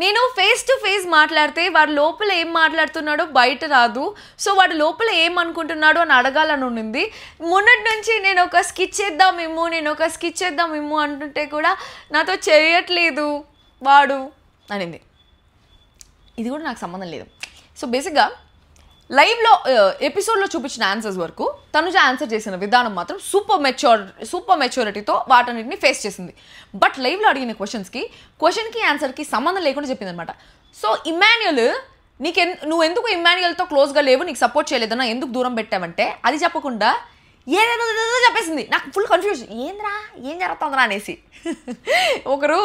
నేను ఫేస్ టు ఫేస్ మాట్లాడితే వాడు లోపల ఏం మాట్లాడుతున్నాడో బయట రాదు, సో వాడు లోపల ఏమనుకుంటున్నాడో అని అడగాలని ఉండింది. మొన్నటి నుంచి నేను ఒక స్కిచ్ చేద్దాం అంటుంటే కూడా నాతో చేయట్లేదు వాడు అనింది. ఇది కూడా నాకు సంబంధం లేదు. సో బేసిక్గా లైవ్లో ఎపిసోడ్లో చూపించిన ఆన్సర్స్ వరకు తనుజ ఆన్సర్ చేసిన విధానం మాత్రం సూపర్ మెచ్యూరిటీతో వాటన్నిటిని ఫేస్ చేసింది. బట్ లైవ్లో అడిగిన క్వశ్చన్కి ఆన్సర్కి సంబంధం లేకుండా చెప్పింది అనమాట. సో ఇమాన్యుయల్ నువ్వు ఎందుకు ఇమాన్యుయల్తో క్లోజ్గా లేవు, నీకు సపోర్ట్ చేయలేదన్నా ఎందుకు దూరం పెట్టావంటే, అది చెప్పకుండా ఏదేదో చెప్పేసింది. నాకు ఫుల్ కన్ఫ్యూజన్, ఏం జరుగుతుందిరా అనేసి. ఒకరు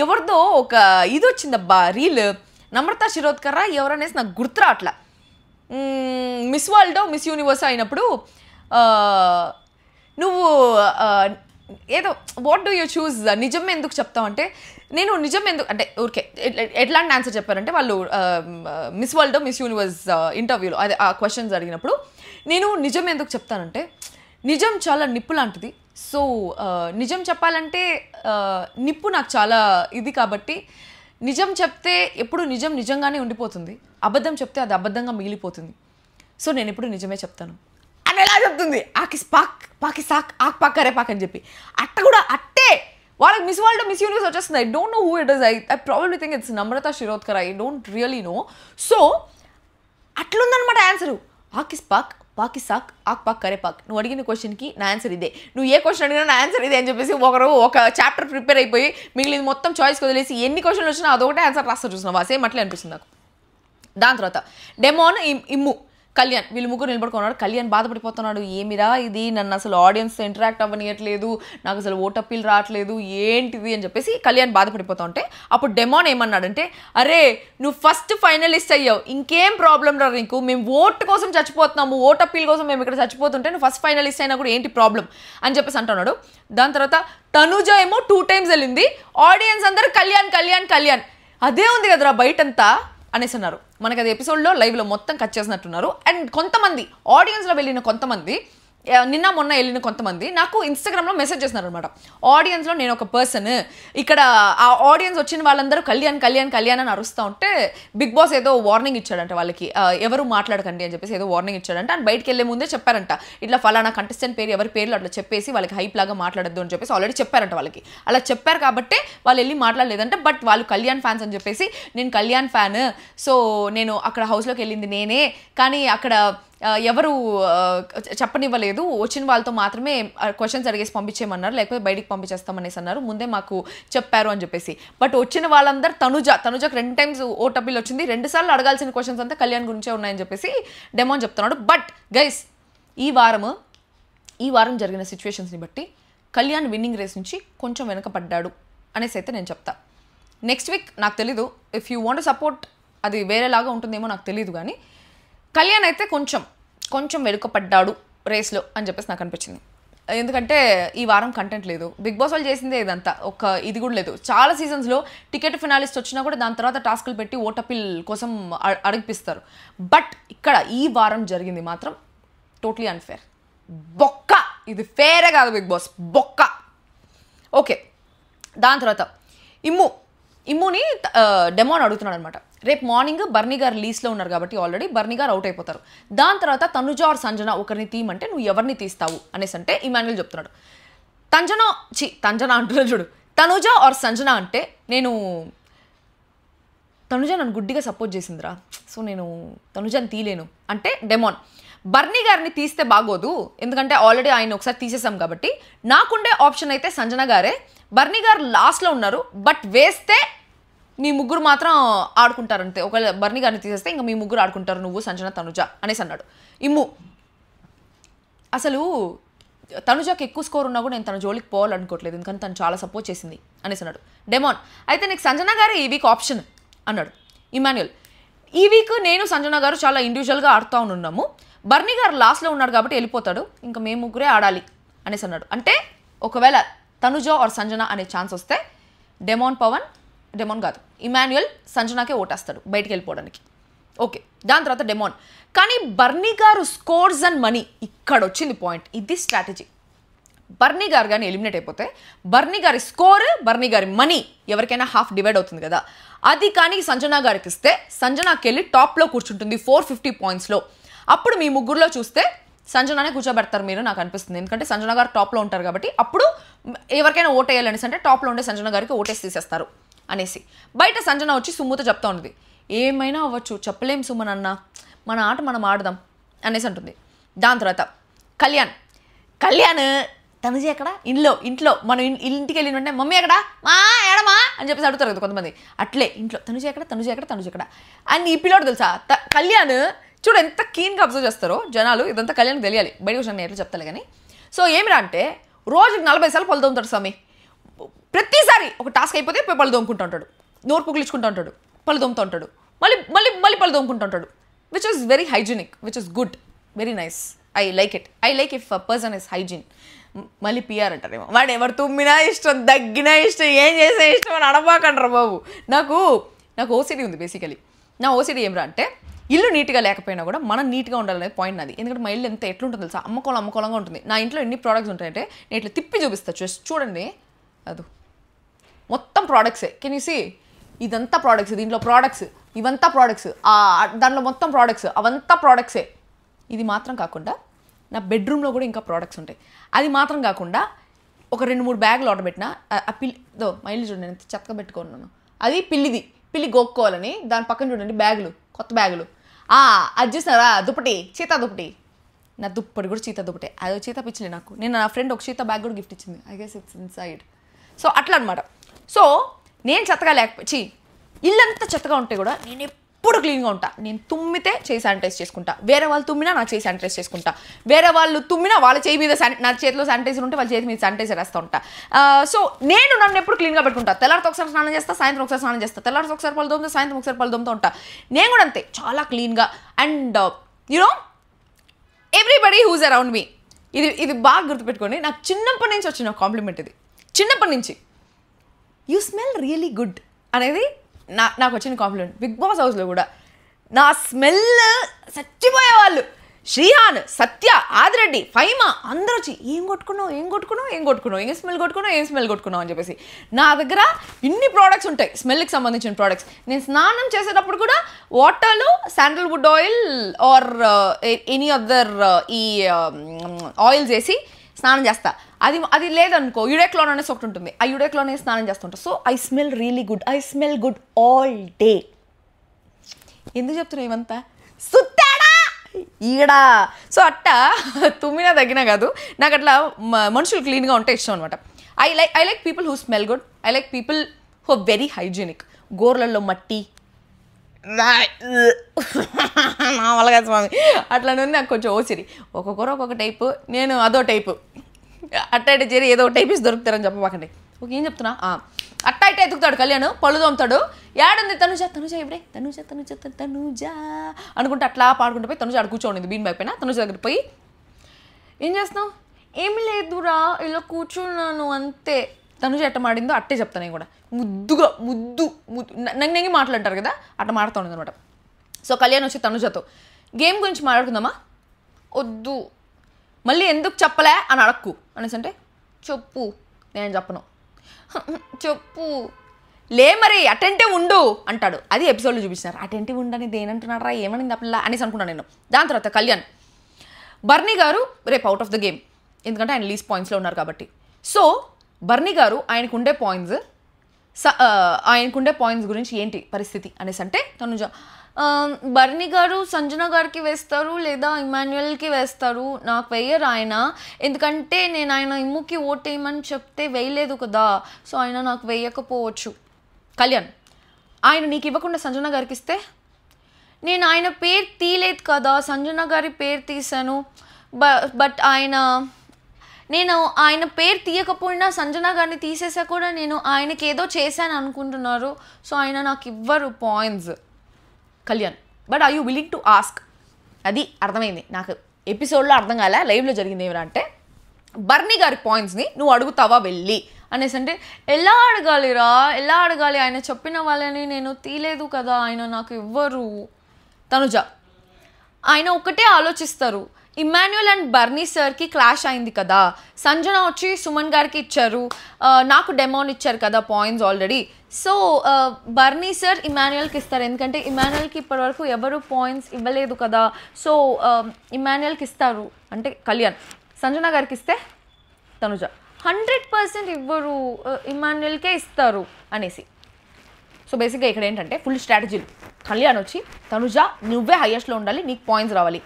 ఎవరిదో ఒక ఇది వచ్చిందబ్బా రీల్, నమ్రతా శిరోద్కర్ ఎవరనేసి నాకు గుర్తురా అట్లా, మిస్ వరల్డ్ మిస్ యూనివర్స్ అయినప్పుడు నువ్వు ఏదో వాట్ డూ యూ చూస్, నిజం ఎందుకు చెప్తావు అంటే, నేను నిజం ఎందుకు అంటే ఊరికే ఎట్లాంటి ఆన్సర్ చెప్పారంటే, వాళ్ళు మిస్ వరల్డ్ మిస్ యూనివర్స్ ఇంటర్వ్యూలో అదే ఆ క్వశ్చన్స్ అడిగినప్పుడు, నేను నిజం ఎందుకు చెప్తానంటే, నిజం చాలా నిప్పు లాంటిది, సో నిజం చెప్పాలంటే నిప్పు నాకు చాలా ఇది, కాబట్టి నిజం చెప్తే ఎప్పుడు నిజంగానే ఉండిపోతుంది, అబద్ధం చెప్తే అది అబద్ధంగా మిగిలిపోతుంది, సో నేను ఎప్పుడు నిజమే చెప్తాను అని ఎలా చెప్తుంది. పాక్ అరే పాక్ అని చెప్పి అట్టే వాళ్ళకి మిస్ వరల్డ్ మిస్ యూనివర్స్ వచ్చేస్తుంది. I don't know who it is, I probably think it's Namrata Shirodkar, I don't really know. So అట్లుందనమాట ఆన్సరు, పాకి సాక్ పాక్ కరే పాక్. నువ్వు అడిగిన క్వశ్చన్కి నా ఆన్సర్ ఇదే, నువ్వు ఏ క్వశ్చన్ అడిగినా నా ఆన్సర్ ఇదే అని చెప్పేసి ఒక చాప్టర్ ప్రిపేర్ అయిపోయి మిగిలింది మొత్తం చాయిస్ వదిలేసి ఎన్ని క్వశ్చన్లు వచ్చినా అదొకటే ఆన్సర్ రాస్తారు చూసినావా, సేమ్ అట్లే అనిపిస్తుంది నాకు. దాని తర్వాత డెమోన్, ఇమ్ము, కళ్యాణ్ వీళ్ళు ముగ్గురు నిలబడుకున్నాడు. కళ్యాణ్ బాధపడిపోతున్నాడు, ఏమిరా ఇది, నన్ను అసలు ఆడియన్స్తో ఇంటరాక్ట్ అవ్వనియట్లేదు, నాకు అసలు ఓట్ అప్పీల్ రావట్లేదు, ఏంటిది అని చెప్పేసి కళ్యాణ్ బాధపడిపోతా ఉంటే, అప్పుడు డెమోన్ ఏమన్నాడంటే, అరే నువ్వు ఫస్ట్ ఫైనలిస్ట్ అయ్యావు, ఇంకేం ప్రాబ్లం రా నీకు, మేము ఓట్ కోసం చచ్చిపోతున్నాము, ఓట్ అప్పీల్ కోసం మేము ఇక్కడ చచ్చిపోతుంటే నువ్వు ఫస్ట్ ఫైనలిస్ట్ అయినా కూడా ఏంటి ప్రాబ్లం అని చెప్పేసి అంటున్నాడు. దాని తర్వాత తనుజ ఏమో 2 times వెళ్ళింది, ఆడియన్స్ అందరూ కళ్యాణ్ అదే ఉంది కదరా బయటంతా అనేసి అన్నారు. మనకి అది ఎపిసోడ్లో లైవ్లో మొత్తం కట్ చేసినట్టున్నారు. అండ్ కొంతమంది ఆడియన్స్లో వెళ్ళిన కొంతమంది నిన్న మొన్న వెళ్ళిన కొంతమంది నాకు ఇన్స్టాగ్రామ్లో మెసేజ్ చేస్తున్నారు అనమాట. ఆడియన్స్లో నేను ఒక పర్సన్, ఇక్కడ ఆ ఆడియన్స్ వచ్చిన వాళ్ళందరూ కళ్యాణ్ కళ్యాణ్ కళ్యాణ్ అని అరుస్తూ ఉంటే బిగ్ బాస్ ఏదో వార్నింగ్ ఇచ్చాడంట వాళ్ళకి, ఎవరు మాట్లాడకండి అని చెప్పేసి ఏదో వార్నింగ్ ఇచ్చాడంట. అండ్ బయటకు వెళ్ళే ముందే చెప్పారంట, ఇట్లా ఫలానా కంటెస్టెంట్ పేరు ఎవరి పేర్లు అట్లా చెప్పేసి వాళ్ళకి హైప్ లాగా మాట్లాడద్దు అని చెప్పేసి ఆల్రెడీ చెప్పారంట వాళ్ళకి. అలా చెప్పారు కాబట్టి వాళ్ళు వెళ్ళి మాట్లాడలేదంటే. బట్ వాళ్ళు కళ్యాణ్ ఫ్యాన్స్ అని చెప్పేసి నేను కళ్యాణ్ ఫ్యాన్, సో నేను అక్కడ హౌస్లోకి వెళ్ళింది నేనే, కానీ అక్కడ ఎవరు చెప్పనివ్వలేదు, వచ్చిన వాళ్ళతో మాత్రమే క్వశ్చన్స్ అడిగేసి పంపించేయమన్నారు, లేకపోతే బయటికి పంపించేస్తామనేసి అన్నారు, ముందే మాకు చెప్పారు అని చెప్పేసి. బట్ వచ్చిన వాళ్ళందరూ తనుజకు 2 times ఓటబిల్ వచ్చింది, 2 సార్లు అడగాల్సిన క్వశ్చన్స్ అంతా కళ్యాణ్ గురించే ఉన్నాయని చెప్పేసి డెమోన్ చెప్తున్నాడు. బట్ గైస్, ఈ వారం జరిగిన సిచ్యువేషన్స్ని బట్టి కళ్యాణ్ విన్నింగ్ రేస్ నుంచి కొంచెం వెనకపడ్డాడు అనేసి అయితే నేను చెప్తా. నెక్స్ట్ వీక్ నాకు తెలీదు, ఇఫ్ యూ వాంట్ సపోర్ట్ అది వేరేలాగా ఉంటుందేమో నాకు తెలీదు, కానీ కళ్యాణ్ అయితే కొంచెం వెనుకపడ్డాడు రేస్లో అని చెప్పేసి నాకు అనిపించింది. ఎందుకంటే ఈ వారం కంటెంట్ లేదు, బిగ్ బాస్ వాళ్ళు చేసిందే ఇదంతా, ఇది కూడా లేదు. చాలా సీజన్స్లో టికెట్ ఫినాలిస్ట్ వచ్చినా కూడా దాని తర్వాత టాస్కులు పెట్టి ఓటపిల్ కోసం అడిగిపిస్తారు. బట్ ఇక్కడ ఈ వారం జరిగింది మాత్రం టోటలీ అన్ఫేర్, బొక్క. ఇది ఫేరే కాదు బిగ్ బాస్, బొక్క. ఓకే, దాని తర్వాత ఇమ్ముని డెమోన్ అడుగుతున్నాడు అనమాట. రేపు మార్నింగ్ బర్నీ గారు లీస్లో ఉన్నారు కాబట్టి ఆల్రెడీ బర్నీ గారు అవుట్ అయిపోతారు. దాని తర్వాత తనుజ ఆర్ సంజన ఒకరిని తీయమంటే నువ్వు ఎవరిని తీస్తావు అనేసి అంటే ఇమాన్యుల్ చెప్తున్నాడు. తంజన అంటున్నాడు చూడు, తనుజ ఆర్ సంజన అంటే తనుజ నన్ను గుడ్డిగా సపోర్ట్ చేసిందిరా, సో నేను తనుజని తీయలేను అంటే డెమోన్. బర్నీ గారిని తీస్తే బాగోదు, ఎందుకంటే ఆల్రెడీ ఆయన ఒకసారి తీసేసాం కాబట్టి నాకుండే ఆప్షన్ అయితే సంజన గారే. బర్నీ గారు లాస్ట్లో ఉన్నారు, బట్ వేస్తే మీ ముగ్గురు మాత్రం ఆడుకుంటారంతే. ఒకవేళ బర్నీ గారిని తీసేస్తే ఇంకా మీ ముగ్గురు ఆడుకుంటారు, నువ్వు సంజన తనుజ అనేసి అన్నాడు. అసలు తనుజకి ఎక్కువ స్కోర్ ఉన్నా కూడా నేను తన జోలికి పోవాలనుకోవట్లేదు, ఎందుకంటే తను చాలా సపోర్ట్ చేసింది అనేసి అన్నాడు డెమోన్. అయితే నీకు సంజన గారు ఈ వీక్ ఆప్షన్ అన్నాడు ఇమాన్యుల్. ఈ వీక్ నేను సంజన గారు చాలా ఇండివిజువల్గా ఆడుతూ ఉన్నాము, బర్నీ గారు లాస్ట్లో ఉన్నాడు కాబట్టి వెళ్ళిపోతాడు, ఇంకా మేము ముగ్గురే ఆడాలి అనేసి అన్నాడు. అంటే ఒకవేళ తనుజ ఆర్ సంజన అనే ఛాన్స్ వస్తే డెమోన్ కాదు ఇమాన్యుల్ సంజనాకే ఓటేస్తాడు బయటికి వెళ్ళిపోవడానికి. ఓకే, దాని తర్వాత డెమోన్. కానీ బర్నీ గారు స్కోర్స్ అండ్ మనీ, ఇక్కడ వచ్చింది పాయింట్, ఇది స్ట్రాటజీ. బర్నీ గారు కానీ ఎలిమినేట్ అయిపోతే బర్నీ గారి స్కోర్, బర్నీ గారి మనీ ఎవరికైనా హాఫ్ డివైడ్ అవుతుంది కదా, అది కానీ సంజన గారికి ఇస్తే సంజనాకి వెళ్ళి టాప్లో కూర్చుంటుంది 450 pointsలో. అప్పుడు మీ ముగ్గురులో చూస్తే సంజనానే కూర్చోబెడతారు మీరు, నాకు అనిపిస్తుంది. ఎందుకంటే సంజన గారు టాప్లో ఉంటారు కాబట్టి అప్పుడు ఎవరికైనా ఓటేయాలనేసి అంటే టాప్లో ఉండే సంజన గారికి ఓటేసి తీసేస్తారు అనేసి. బయట సంజన వచ్చి సుమ్ముతో చెప్తా ఉంది, ఏమైనా అవ్వచ్చు చెప్పలేం సుమన్ అన్న, మన ఆట మనం ఆడదాం అనేసి అంటుంది. దాని తర్వాత కళ్యాణ్ తనుజ ఎక్కడ, ఇంట్లో మనం ఇంటికి వెళ్ళిన వెంటనే మమ్మీ ఎక్కడ, మా ఏడమా అని చెప్పేసి అడుగుతారు కదా కొంతమంది, అట్లే ఇంట్లో తనుజ ఎక్కడ అని ఈ పిల్లోడు తెలుసా. కళ్యాణ్ చూడు ఎంత కీన్గా అబ్జర్వ్ చేస్తారో జనాలు, ఇదంతా కళ్యాణ్కి తెలియాలి, బయటకు వచ్చి నేను ఎట్లా చెప్తాను కానీ. సో ఏమిరా అంటే రోజుకి 40 సార్లు పళ్ళు తోముతాడు స్వామి. ప్రతిసారి ఒక టాస్క్ అయిపోతే పోయి పళ్ళు తోముకుంటూ ఉంటాడు, నోరు పుగిలించుకుంటూ ఉంటాడు, పళ్ళు తోముతూ ఉంటాడు, మళ్ళీ పళ్ళు తోముకుంటూ ఉంటాడు, which is very hygienic, which is good, very nice. I like if a person is hygiene. మళ్ళీ పిఆర్ అంటారేమో, వాడు ఎవరు తుమ్మినా ఇష్టం, దగ్గినా ఇష్టం, ఏం చేసే ఇష్టం అని అడబాకంటారు బాబు. నాకు ఓసిడీ ఉంది బేసికలీ. నా ఓసిడీ ఏమిరా అంటే ఇల్లు నీట్గా లేకపోయినా కూడా మనం నీట్గా ఉండాలనే పాయింట్ నాది. ఎందుకంటే మా ఇల్లు ఎంత ఎట్లుంటుంది తెలుసా, అమ్మకోలంగా ఉంటుంది. నా ఇంట్లో ఎన్ని ప్రోడక్ట్స్ ఉంటాయంటే నేను ఇట్లా తిప్పి చూపిస్తాను, చూడండి అది మొత్తం ప్రోడక్ట్సే. కెన్ యూ సీ, ఇదంతా ప్రోడక్ట్స్, దీంట్లో ప్రోడక్ట్స్, ఇవంతా ప్రోడక్ట్స్, దాంట్లో మొత్తం ప్రోడక్ట్స్, అవంతా ప్రోడక్ట్సే. ఇది మాత్రం కాకుండా నా బెడ్రూమ్లో కూడా ఇంకా ప్రోడక్ట్స్ ఉంటాయి. అది మాత్రం కాకుండా ఒక 2-3 బ్యాగులు ఆర్డర్ పెట్టిన, ఆ పిల్లిదో మా ఇల్లు చూడండి ఎంత చెత్తగా పెట్టుకున్నాను, అది పిల్లి గోక్కోవాలని, దాని పక్కన చూడండి బ్యాగులు, కొత్త బ్యాగులు. అది చూసినారా దుప్పటి, చీతా దుప్పటి, నా దుప్పటి కూడా చీతా దుప్పటి, అది చీతా పిచ్చలే నాకు. నేను నా ఫ్రెండ్ ఒక చీతా బ్యాగ్ కూడా గిఫ్ట్ ఇచ్చింది, I guess it's inside. So అట్లా అనమాట. సో నేను చెత్తగా ఇల్లంతా చెత్తగా ఉంటే కూడా నేను ఎప్పుడు క్లీన్గా ఉంటా. నేను తుమ్మితే చేయి శానిటైజ్ చేసుకుంటా, వేరే వాళ్ళు తుమ్మినా నా చేయి శానిటైజ్ చేసుకుంటా, వేరే వాళ్ళు తుమ్మినా వాళ్ళ చేయి మీద నా చేతిలో శానిటైజర్ ఉంటే వాళ్ళ చేతి మీద శానిటైజర్ వేస్తూ ఉంటా. సో నేను నన్ను ఎప్పుడు క్లీన్గా పెట్టుకుంటా. తెల్లారితో ఒకసారి స్నానం చేస్తా, సాయంత్రం ఒకసారి స్నానం చేస్తా, తెల్లారితో ఒకసారి పళ్ళు తోముతా, సాయంత్రం ఒకసారి పళ్ళు తోముతూ ఉంటా. నేను కూడా అంతే చాలా క్లీన్గా. And you know everybody who's around me, ఇది బాగా గుర్తుపెట్టుకోండి. నాకు చిన్నప్పటి నుంచి వచ్చిన కాంప్లిమెంట్ ఇది, చిన్నప్పటి నుంచి. యూ స్మెల్ రియలీ గుడ్ అనేది నాకు వచ్చిన కాంప్లిమెంట్. బిగ్ బాస్ హౌస్లో కూడా నా స్మెల్ చచ్చిపోయేవాళ్ళు, శ్రీహాన్, సత్య, ఆదిరెడ్డి, ఫైమా అందరూ వచ్చి ఏం కొట్టుకున్నావు ఏం స్మెల్ కొట్టుకున్నావు అని చెప్పేసి. నా దగ్గర ఇన్ని ప్రోడక్ట్స్ ఉంటాయి స్మెల్కి సంబంధించిన ప్రోడక్ట్స్. నేను స్నానం చేసేటప్పుడు కూడా వాటర్లో sandalwood oil or any other ఈ ఆయిల్స్ వేసి స్నానం చేస్తా. అది లేదనుకో యుడేక్లోన్ అనేసి ఒకటి ఉంటుంది, ఆ యుడేక్లోనే స్నానం చేస్తుంటా. So I smell really good, I smell good all day. ఎందుకు చెప్తున్నా ఇవంతా? సుత్తాడా ఈడ. సో అట్ట తుమ్మినా తగ్గినా కాదు, నాకు అట్లా మనుషులు క్లీన్గా ఉంటే ఇష్టం అనమాట. I like people who smell good, I like people who very hygienic. గోర్లలో మట్టి నా వల్ల కాదు స్వామి, అట్లా నాకు కొంచెం ఓసిరి. ఒక్కొక్కరు ఒక్కొక్క టైపు, నేను అదో టైపు. అట్ట ఇట్ట చేరి ఏదో టైపిస్ దొరుకుతారని చెప్పమాకండి. ఓకే, ఏం చెప్తున్నా? అట్ట ఇట్ట ఎత్తుకుతాడు కళ్యాణ్, పళ్ళు తోముతాడు. ఏడుంది తనుజ ఇప్పుడే తనుజ అనుకుంటే అట్లా పాడుకుంటూ పోయి తనుజ ఆడ కూర్చోండి బీన్ పైన. తనుజ దగ్గర పోయి ఏం చేస్తున్నావు? ఏమి లేదురా ఇలా కూర్చున్నాను అంతే. తనుజ ఎట్ట మాడిందో అట్టే చెప్తాను నేను కూడా. ముద్దు నెంగి మాట్లాడతారు కదా, అట్లా మాడుతూ ఉండదు అనమాట. సో కళ్యాణ్ వచ్చి తనుజతో గేమ్ గురించి మాట్లాడుకుందామా? వద్దు. మళ్ళీ ఎందుకు చెప్పలే అని అడక్కు అనేసి అంటే చెప్పు, నేను చెప్పను. చెప్పు లే మరి అటెంటివ్ ఉండు అంటాడు. అది ఎపిసోడ్లో చూపిస్తున్నారు. అటెంటివ్ ఉండని దేనంటున్నాడు రా, ఏమని తప్పలా అనేసి అనుకున్నాను నేను. దాని తర్వాత కళ్యాణ్, బర్నీ గారు రేపు అవుట్ ఆఫ్ ద గేమ్, ఎందుకంటే ఆయన లీస్ట్ పాయింట్స్లో ఉన్నారు కాబట్టి. సో బర్నీ గారు ఆయనకుండే పాయింట్స్ గురించి ఏంటి పరిస్థితి అనేసి అంటే తనుజ, బర్నీ గారు సంజన గారికి వేస్తారు లేదా ఇమాన్యుయల్కి వేస్తారు, నాకు వేయరు ఆయన, ఎందుకంటే నేను ఆయన ఇమ్ముకి ఓటేయమని చెప్తే వేయలేదు కదా, సో ఆయన నాకు వేయకపోవచ్చు. కళ్యాణ్, ఆయన నీకు ఇవ్వకుండా సంజన గారికి ఇస్తే? నేను ఆయన పేరు తీయలేదు కదా, సంజన గారి పేరు తీశాను. బట్ నేను ఆయన పేరు తీయకపోయినా సంజన గారిని తీసేసా కూడా నేను ఆయనకి ఏదో చేశాను అనుకుంటున్నారు, సో ఆయన నాకు ఇవ్వరు points. Kalyan, but are you willing to ask? అది అర్థమైంది నాకు. ఎపిసోడ్లో అర్థం కాలే, లైవ్లో జరిగింది ఏమిరా అంటే బర్నీ గారి పాయింట్స్ని నువ్వు అడుగుతావా వెళ్ళి అనేసి అంటే ఎలా అడగాలి, ఆయన చెప్పిన వాళ్ళని నేను తీయలేదు కదా, ఆయన నాకు ఇవ్వరు. తనుజ, ఆయన ఒకటే ఆలోచిస్తారు, ఇమాన్యుయల్ అండ్ బర్నీ సార్కి క్లాష్ అయింది కదా, సంజన వచ్చి సుమన్ గారికి ఇచ్చారు, నాకు డెమోన్ ఇచ్చారు కదా పాయింట్స్ ఆల్రెడీ, సో బర్నీ సార్ ఇమాన్యుయల్కి ఇస్తారు, ఎందుకంటే ఇమాన్యుయల్కి ఇప్పటివరకు ఎవరు పాయింట్స్ ఇవ్వలేదు కదా, సో ఇమాన్యుయల్కి ఇస్తారు అంటే కళ్యాణ్. సంజన గారికి ఇస్తే తనుజ 100% ఇవ్వరు, ఇమాన్యుయల్కే ఇస్తారు అనేసి. సో బేసిక్గా ఇక్కడ ఏంటంటే ఫుల్ స్ట్రాటజీలు. కళ్యాణ్ వచ్చి తనుజ నువ్వే హైయెస్ట్లో ఉండాలి, నీకు పాయింట్స్ రావాలి,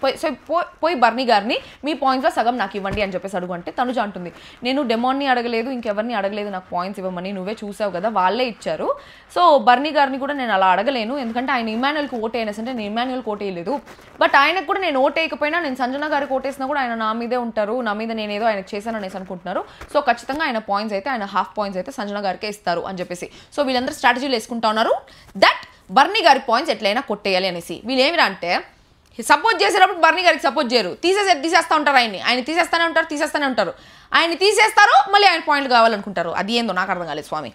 పోయి బర్నీ గారిని మీ పాయింట్స్లో సగం నాకు ఇవ్వండి అని చెప్పేసి అడుగు అంటే తనుజ అంటుంది, నేను డెమోన్ని అడగలేదు, ఇంకెవరిని అడగలేదు నాకు పాయింట్స్ ఇవ్వమని, నువ్వే చూసావు కదా వాళ్ళే ఇచ్చారు, సో బర్నీ గారిని కూడా నేను అలా అడగలేను, ఎందుకంటే ఆయన ఇమాన్యుయల్కి ఓటేయనేసి అంటే నేను ఇమాన్యుయల్కి ఓటేయలేదు, బట్ ఆయనకు కూడా నేను ఓటేయకపోయినా నేను సంజన గారికి ఓటేసినా కూడా ఆయన నా మీదే ఉంటారు, నా మీద నేనేదో ఆయనకు చేశాను అనేసి అనుకుంటున్నారు, సో ఖచ్చితంగా ఆయన పాయింట్స్ అయితే ఆయన హాఫ్ పాయింట్స్ అయితే సంజన గారికే ఇస్తారు అని చెప్పేసి. సో వీళ్ళందరూ స్ట్రాటజీలు వేసుకుంటా ఉన్నారు దట్ బర్నీ గారి పాయింట్స్ ఎట్లయినా కొట్టేయాలి అనేసి. వీళ్ళు ఏమిరా అంటే సపోర్ట్ చేసేటప్పుడు బర్నీ గారికి సపోర్ట్ చేయరు, తీసేస్తూ ఉంటారు, ఆయన తీసేస్తూనే ఉంటారు, ఆయన తీసేస్తారు, మళ్ళీ ఆయన పాయింట్లు కావాలనుకుంటారు, అది ఏందో నాకు అర్థం కాలేదు స్వామి.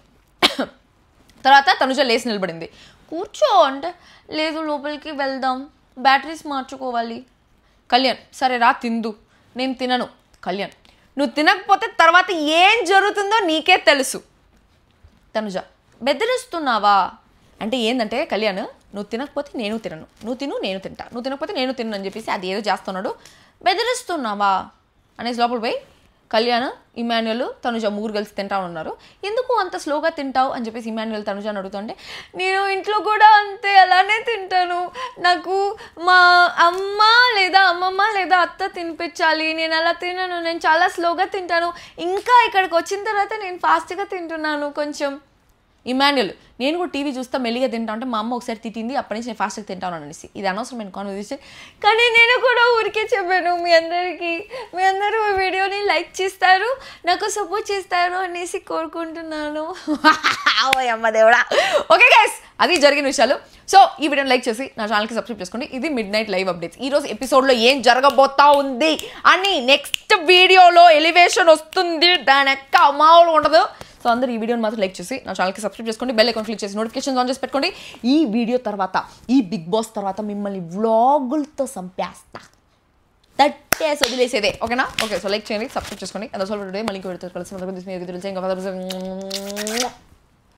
తర్వాత తనుజ లేసి నిలబడింది, కూర్చో అంటే లేదు లోపలికి వెళ్దాం, బ్యాటరీస్ మార్చుకోవాలి. కళ్యాణ్, సరే రా తిందు, నేను తినను. కళ్యాణ్, నువ్వు తినకపోతే తర్వాత ఏం జరుగుతుందో నీకే తెలుసు. తనుజ, బెదిరిస్తున్నావా అంటే ఏంటంటే కళ్యాణ్, నువ్వు తినకపోతే నేను తినను, నువ్వు తిను నేను తింటా, నువ్వు తినకపోతే నేను తినను అని చెప్పేసి అది ఏదో చేస్తున్నాడు, బెదిరిస్తున్నావా అనేసి లోపల పోయి కళ్యాణ్, ఇమాన్యుయల్, తనుజ ముగ్గురు కలిసి తింటా ఉన్నారు. ఎందుకు అంత స్లోగా తింటావు అని చెప్పేసి ఇమాన్యుయల్ తనుజ అని అడుగుతుంటే, నేను ఇంట్లో కూడా అంతే అలానే తింటాను, నాకు మా అమ్మమ్మ లేదా అత్త తినిపించాలి, నేను అలా తినను, నేను చాలా స్లోగా తింటాను, ఇంకా ఇక్కడికి వచ్చిన తర్వాత నేను ఫాస్ట్గా తింటున్నాను కొంచెం. ఇమాన్యుయల్, నేను కూడా టీవీ చూస్తా మెల్లిగా తింటా అంటే మా అమ్మ ఒకసారి తిట్టింది, అప్పటి నుంచి నేను ఫాస్ట్గా తింటాను అనేసి. ఇది అనవసరమైన కాన్వర్సేషన్, కానీ నేను కూడా ఊరికే చెప్పాను మీ అందరూ ఈ వీడియోని లైక్ చేస్తారు, నాకు సపోర్ట్ చేస్తారు అనేసి కోరుకుంటున్నాను. అమ్మ దేవుడా. ఓకే గైస్, అది జరిగిన విషయాలు. సో ఈ వీడియోని లైక్ చేసి నా ఛానల్కి సబ్స్క్రైబ్ చేసుకోండి. ఇది మిడ్ నైట్ లైవ్ అప్డేట్స్. ఈరోజు ఎపిసోడ్లో ఏం జరగబోతా ఉంది అని నెక్స్ట్ వీడియోలో ఎలివేషన్ వస్తుంది, దాని యొక్క అమావులు ఉండదు. సో అందరూ ఈ వీడియోని మాత్రం లైక్ చేసి నా ఛానల్కి సబ్స్క్రైబ్ చేసుకోండి, బెల్ ఐకాన్ క్లిక్ చేసి నోటిఫికేషన్స్ ఆన్ చేసి పెట్టుకోండి. ఈ వీడియో తర్వాత, ఈ బిగ్ బాస్ తర్వాత మిమ్మల్ని వ్లాగులతో చంపేస్తా. తట్టేసి వదిలేసేదే. ఓకేనా? ఓకే, సో లైక్ చేయండి, సబ్స్క్రైబ్ చేసుకోండి. అదో సాల్వ్ టుడే మళ్ళీ ఇంకో వీడియోతో కలిసి ఇంకా